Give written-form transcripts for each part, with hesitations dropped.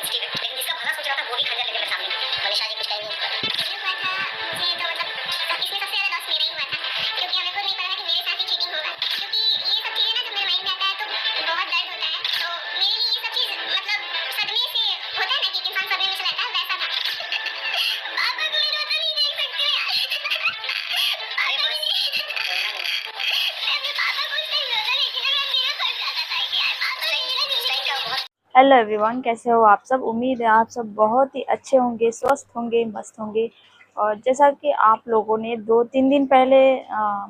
Sensitive है, लेकिन जिसका भला सोच रहा था वो भी खंजर लेके मेरे सामने। मनीषा जी कुछ कहेंगी इस पर? ये हुआ था मुझे तो मतलब इसमें सबसे ज़्यादा लॉस मेरा ही हुआ था, क्योंकि हमें को नहीं पता था कि मेरे साथ ही चीटिंग होगा। क्योंकि ये सब चीज़ें ना जब मेरे माइंड में आता है तो बहुत दर्द होता है। तो मेरे लिए ये सब चीज़ मतलब सदमे से होता है ना कि एक इंसान सदमे में चला जाता है, वैसा था। पापा को मैं रोता नहीं देख सकती हूँ यार। पापा को मैं अपने पापा को उस टाइम रोता देखी ना मैं मेरा फट जाता था कि यार पापा ने मेरा जिंदगी का बहुत। हेलो एवरीवन, कैसे हो आप सब। उम्मीद है आप सब बहुत ही अच्छे होंगे, स्वस्थ होंगे, मस्त होंगे। और जैसा कि आप लोगों ने 2-3 दिन पहले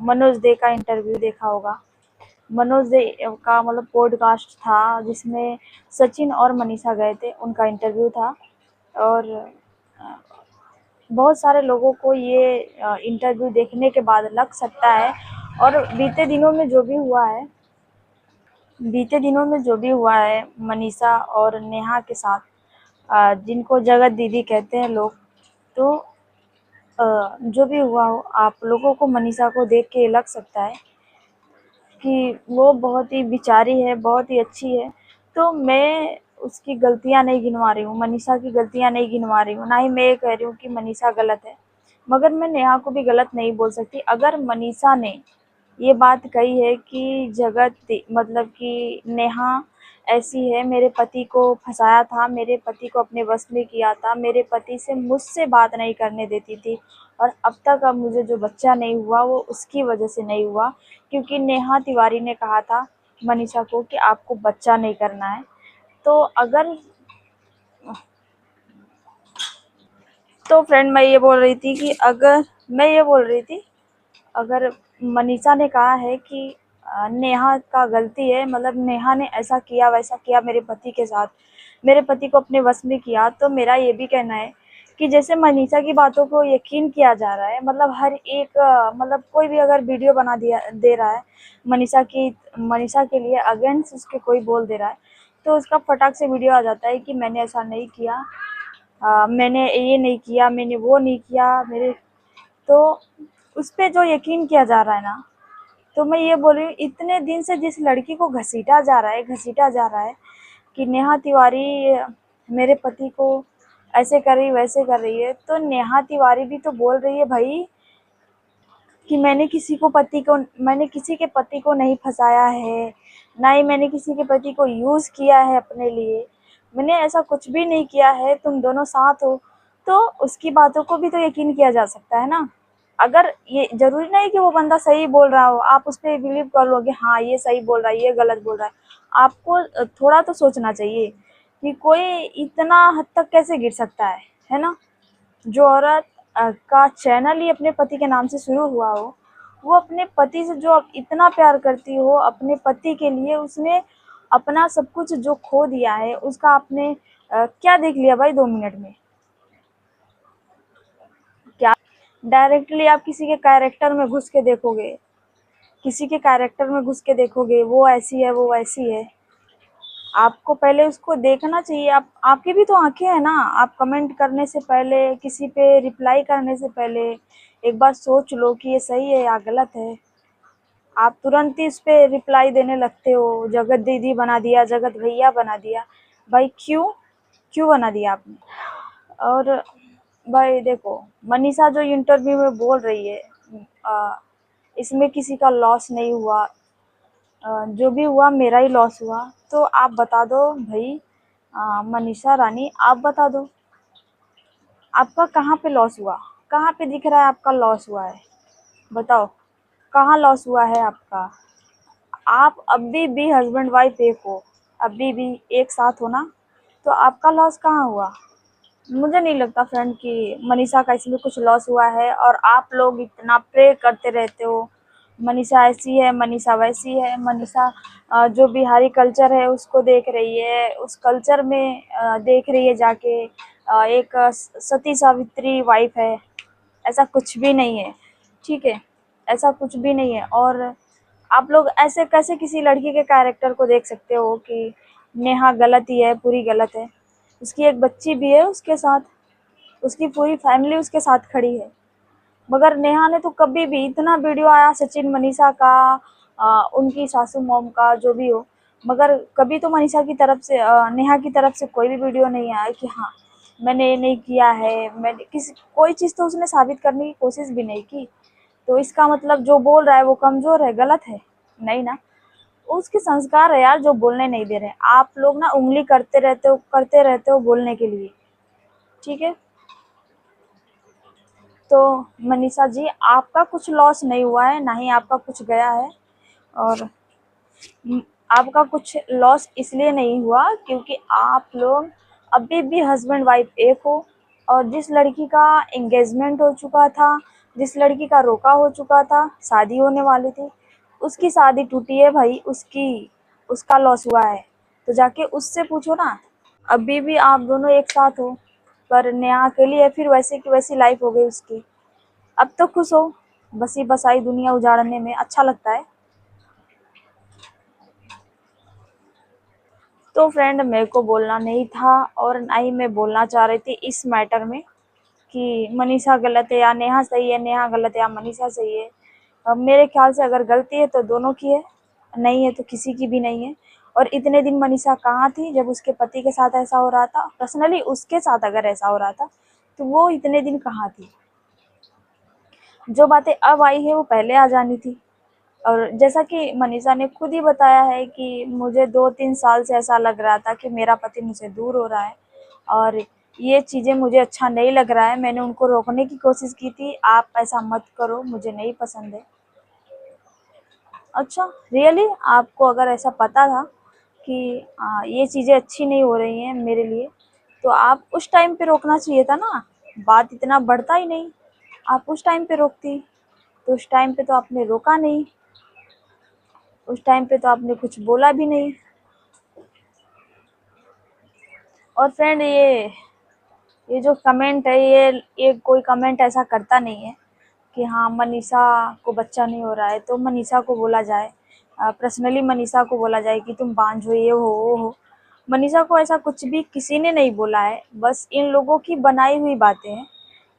मनोज दे का इंटरव्यू देखा होगा। मनोज दे का मतलब पॉडकास्ट था जिसमें सचिन और मनीषा गए थे, उनका इंटरव्यू था। और अ, बहुत सारे लोगों को ये इंटरव्यू देखने के बाद लग सकता है, और बीते दिनों में जो भी हुआ है मनीषा और नेहा के साथ, जिनको जगत दीदी कहते हैं लोग, तो जो भी हुआ हो, आप लोगों को मनीषा को देख के लग सकता है कि वो बहुत ही बेचारी है, बहुत ही अच्छी है। तो मैं उसकी गलतियां नहीं गिनवा रही हूँ, मनीषा की गलतियां नहीं गिनवा रही हूँ, ना ही मैं ये कह रही हूँ कि मनीषा गलत है। मगर मैं नेहा को भी गलत नहीं बोल सकती। अगर मनीषा ने ये बात कही है कि मतलब कि नेहा ऐसी है, मेरे पति को फंसाया था, मेरे पति को अपने वश में किया था, मेरे पति से मुझसे बात नहीं करने देती थी, और अब मुझे जो बच्चा नहीं हुआ वो उसकी वजह से नहीं हुआ, क्योंकि नेहा तिवारी ने कहा था मनीषा को कि आपको बच्चा नहीं करना है। तो अगर तो फ्रेंड, मैं ये बोल रही थी, अगर मनीषा ने कहा है कि नेहा का गलती है, मतलब नेहा ने ऐसा किया वैसा किया मेरे पति के साथ, मेरे पति को अपने वश में किया, तो मेरा ये भी कहना है कि जैसे मनीषा की बातों को यकीन किया जा रहा है, मतलब हर एक मतलब कोई भी अगर वीडियो बना दिया दे रहा है मनीषा के लिए अगेंस्ट उसके कोई बोल दे रहा है, तो उसका फटाक से वीडियो आ जाता है कि मैंने ऐसा नहीं किया, मैंने ये नहीं किया, मैंने वो नहीं किया, मेरे तो उस पे जो यकीन किया जा रहा है ना, तो मैं ये बोल रही हूँ, इतने दिन से जिस लड़की को घसीटा जा रहा है कि नेहा तिवारी मेरे पति को ऐसे कर रही वैसे कर रही है, तो नेहा तिवारी भी तो बोल रही है भाई कि मैंने किसी के पति को नहीं फंसाया है, ना ही मैंने किसी के पति को यूज़ किया है अपने लिए, मैंने ऐसा कुछ भी नहीं किया है, तुम दोनों साथ हो, तो उसकी बातों को भी तो यकीन किया जा सकता है ना। अगर ये ज़रूरी नहीं कि वो बंदा सही बोल रहा हो, आप उस पे बिलीव कर लोगे, हाँ ये सही बोल रहा है, ये गलत बोल रहा है। आपको थोड़ा तो सोचना चाहिए कि कोई इतना हद तक कैसे गिर सकता है ना। जो औरत का चैनल ही अपने पति के नाम से शुरू हुआ हो, वो अपने पति से जो इतना प्यार करती हो, अपने पति के लिए उसने अपना सब कुछ जो खो दिया है, उसका आपने क्या देख लिया भाई 2 मिनट में? क्या डायरेक्टली आप किसी के कैरेक्टर में घुस के देखोगे, वो ऐसी है, वो वैसी है। आपको पहले उसको देखना चाहिए। आपकी भी तो आंखें हैं ना। आप कमेंट करने से पहले, किसी पे रिप्लाई करने से पहले एक बार सोच लो कि ये सही है या गलत है। आप तुरंत ही इस पे रिप्लाई देने लगते हो, जगत दीदी बना दिया, जगत भैया बना दिया। भाई क्यों क्यों बना दिया आपने? और भाई देखो, मनीषा जो इंटरव्यू में बोल रही है, अ, इसमें किसी का लॉस नहीं हुआ, जो भी हुआ मेरा ही लॉस हुआ। तो आप बता दो भाई, मनीषा रानी, आप बता दो आपका कहाँ पे लॉस हुआ, कहाँ पे दिख रहा है आपका लॉस हुआ है? बताओ, कहाँ लॉस हुआ है आपका? आप अभी भी हस्बैंड वाइफ एक हो, अभी भी एक साथ हो ना, तो आपका लॉस कहाँ हुआ? मुझे नहीं लगता फ्रेंड कि मनीषा का इसमें कुछ लॉस हुआ है। और आप लोग इतना प्रे करते रहते हो, मनीषा ऐसी है, मनीषा वैसी है, मनीषा जो बिहारी कल्चर है उसको देख रही है, उस कल्चर में देख रही है जाके, एक सती सावित्री वाइफ है। ऐसा कुछ भी नहीं है, ठीक है, ऐसा कुछ भी नहीं है। और आप लोग ऐसे कैसे किसी लड़की के कैरेक्टर को देख सकते हो कि नेहा गलत ही है, पूरी गलत है? उसकी एक बच्ची भी है उसके साथ, उसकी पूरी फैमिली उसके साथ खड़ी है। मगर नेहा ने तो कभी भी, इतना वीडियो आया सचिन मनीषा का, उनकी सासू मॉम का, जो भी हो, मगर कभी तो मनीषा की तरफ से नेहा की तरफ से कोई भी वीडियो नहीं आया कि हाँ मैंने ये नहीं किया है, मैंने किसी कोई चीज़ तो उसने साबित करने की कोशिश भी नहीं की। तो इसका मतलब जो बोल रहा है वो कमज़ोर है, गलत है? नहीं ना, उसके संस्कार है यार जो बोलने नहीं दे रहे। आप लोग ना उंगली करते रहते हो बोलने के लिए, ठीक है? तो मनीषा जी आपका कुछ लॉस नहीं हुआ है, ना ही आपका कुछ गया है। और आपका कुछ लॉस इसलिए नहीं हुआ क्योंकि आप लोग अभी भी हस्बैंड वाइफ एक हो। और जिस लड़की का एंगेजमेंट हो चुका था, जिस लड़की का रोका हो चुका था, शादी होने वाली थी, उसकी शादी टूटी है भाई, उसका लॉस हुआ है। तो जाके उससे पूछो ना। अभी भी आप दोनों एक साथ हो, पर नेहा अकेली है, फिर वैसे की वैसी लाइफ हो गई उसकी। अब तो खुश हो, बसी बसाई दुनिया उजाड़ने में अच्छा लगता है। तो फ्रेंड मेरे को बोलना नहीं था और ना ही मैं बोलना चाह रही थी इस मैटर में कि मनीषा गलत है या नेहा सही है, नेहा गलत है या मनीषा सही है। अब मेरे ख्याल से अगर गलती है तो दोनों की है, नहीं है तो किसी की भी नहीं है। और इतने दिन मनीषा कहाँ थी जब उसके पति के साथ ऐसा हो रहा था? पर्सनली उसके साथ अगर ऐसा हो रहा था तो वो इतने दिन कहाँ थी? जो बातें अब आई है वो पहले आ जानी थी। और जैसा कि मनीषा ने खुद ही बताया है कि मुझे 2-3 साल से ऐसा लग रहा था कि मेरा पति मुझसे दूर हो रहा है और ये चीज़ें मुझे अच्छा नहीं लग रहा है। मैंने उनको रोकने की कोशिश की थी, आप ऐसा मत करो, मुझे नहीं पसंद है। अच्छा, रियली? आपको अगर ऐसा पता था कि ये चीज़ें अच्छी नहीं हो रही हैं मेरे लिए, तो आप उस टाइम पे रोकना चाहिए था ना। बात इतना बढ़ता ही नहीं, आप उस टाइम पे रोकती। तो उस टाइम पे तो आपने रोका नहीं, उस टाइम पे तो आपने कुछ बोला भी नहीं। और फ्रेंड ये जो कमेंट है, ये कोई कमेंट ऐसा करता नहीं है कि हाँ मनीषा को बच्चा नहीं हो रहा है तो मनीषा को बोला जाए, पर्सनली मनीषा को बोला जाए कि तुम बांझ हो, ये हो वो हो। मनीषा को ऐसा कुछ भी किसी ने नहीं बोला है, बस इन लोगों की बनाई हुई बातें हैं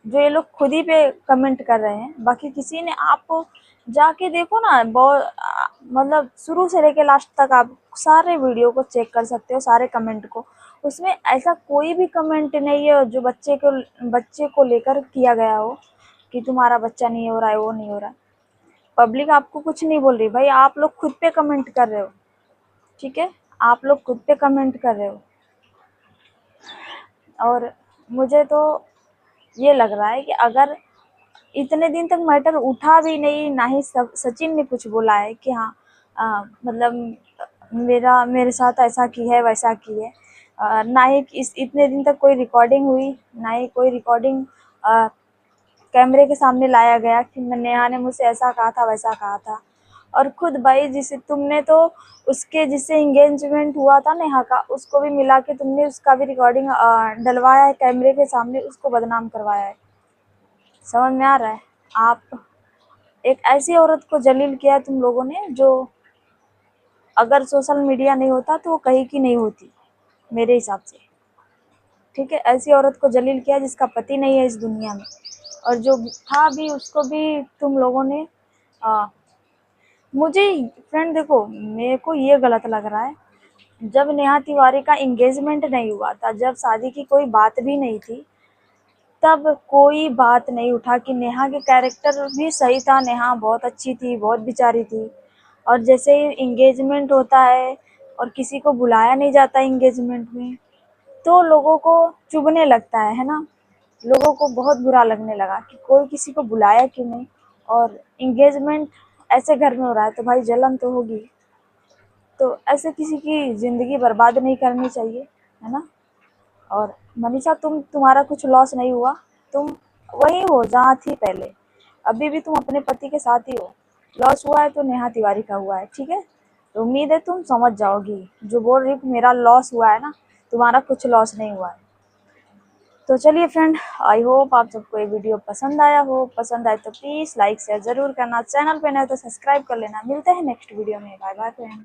जो ये लोग खुद ही पे कमेंट कर रहे हैं। बाकी किसी ने, आप जाके देखो ना, बहुत मतलब शुरू से लेके लास्ट तक आप सारे वीडियो को चेक कर सकते हो, सारे कमेंट को। उसमें ऐसा कोई भी कमेंट नहीं है जो बच्चे को लेकर किया गया हो कि तुम्हारा बच्चा नहीं हो रहा है, वो नहीं हो रहा है। पब्लिक आपको कुछ नहीं बोल रही भाई, आप लोग खुद पे कमेंट कर रहे हो, ठीक है? आप लोग खुद पे कमेंट कर रहे हो। और मुझे तो ये लग रहा है कि अगर इतने दिन तक मैटर उठा भी नहीं, ना ही सचिन ने कुछ बोला है कि हाँ मतलब मेरे साथ ऐसा की है वैसा की है, ना ही इस इतने दिन तक कोई रिकॉर्डिंग हुई, ना ही कोई रिकॉर्डिंग कैमरे के सामने लाया गया कि नेहा ने मुझसे ऐसा कहा था वैसा कहा था। और खुद भाई जिसे तुमने तो उसके जिससे एंगेजमेंट हुआ था नेहा का, उसको भी मिला के तुमने उसका भी रिकॉर्डिंग डलवाया है कैमरे के सामने, उसको बदनाम करवाया है। समझ में आ रहा है? आप एक ऐसी औरत को जलील किया तुम लोगों ने जो अगर सोशल मीडिया नहीं होता तो वो कहीं की नहीं होती मेरे हिसाब से, ठीक है? ऐसी औरत को जलील किया जिसका पति नहीं है इस दुनिया में, और जो था भी उसको भी तुम लोगों ने मुझे फ्रेंड देखो, मेरे को ये गलत लग रहा है, जब नेहा तिवारी का एंगेजमेंट नहीं हुआ था, जब शादी की कोई बात भी नहीं थी, तब कोई बात नहीं उठा कि नेहा के कैरेक्टर भी सही था, नेहा बहुत अच्छी थी, बहुत बेचारी थी। और जैसे ही एंगेजमेंट होता है और किसी को बुलाया नहीं जाता एंगेजमेंट में, तो लोगों को चुभने लगता है ना? लोगों को बहुत बुरा लगने लगा कि कोई किसी को बुलाया क्यों नहीं, और एंगेजमेंट ऐसे घर में हो रहा है तो भाई जलन तो होगी। तो ऐसे किसी की ज़िंदगी बर्बाद नहीं करनी चाहिए, है ना? और मनीषा तुम्हारा कुछ लॉस नहीं हुआ, तुम वही हो जहाँ थी पहले, अभी भी तुम अपने पति के साथ ही हो। लॉस हुआ है तो नेहा तिवारी का हुआ है, ठीक है? तो उम्मीद है तुम समझ जाओगी। जो बोल रही कि मेरा लॉस हुआ है ना, तुम्हारा कुछ लॉस नहीं हुआ है। तो चलिए फ्रेंड, आई होप आप सबको ये वीडियो पसंद आया हो। पसंद आए तो प्लीज़ लाइक शेयर ज़रूर करना, चैनल पे नए तो सब्सक्राइब कर लेना। मिलते हैं नेक्स्ट वीडियो में, बाय बाय फ्रेंड।